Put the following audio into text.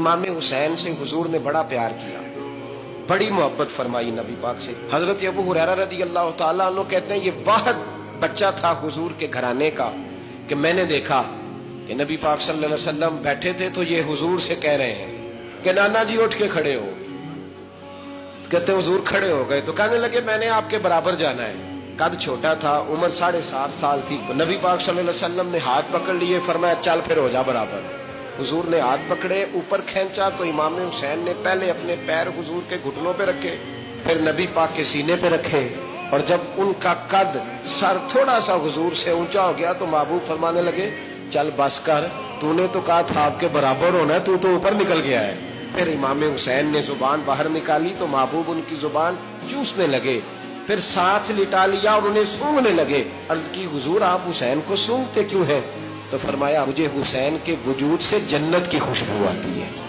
इमाम हुसैन से हुजूर ने बड़ा प्यार किया, बड़ी मोहब्बत फरमाई नबी पाक से। हजरत अबू हुरैरा रदी अल्लाह ताला अन्हु कहते हैं ये वाहिद बच्चा था हुजूर के घराने का कि मैंने देखा कि नबी पाक सल्लल्लाहु अलैहि वसल्लम बैठे थे तो ये हुजूर से कह रहे हैं कि नाना जी उठ के खड़े हो। कहते हुजूर खड़े हो गए तो कहने लगे मैंने आपके बराबर जाना है। कद छोटा था, उम्र 7.5 साल थी। तो नबी पाक सल्लल्लाहु अलैहि वसल्लम ने हाथ पकड़ लिए, फरमाया चल फिर हो जा बराबर। हुजूर ने हाथ पकड़े, ऊपर खींचा तो इमाम हुसैन ने पहले अपने पैर हुजूर के घुटनों पे रखे, फिर नबी पाक के सीने पे रखे, और जब उनका कद सर थोड़ा सा हुजूर से ऊंचा हो गया तो महबूब फरमाने लगे चल बस कर, तूने तो कहा था आपके बराबर होना, तू तो ऊपर निकल गया है। फिर इमाम हुसैन ने जुबान बाहर निकाली तो महबूब उनकी जुबान चूसने लगे, फिर साथ लिटा लिया और उन्हें सूंघने लगे। अर्ज की हुजूर आप हुसैन को सूंघते क्यों हैं? तो फरमाया मुझे हुसैन के वजूद से जन्नत की खुशबू आती है।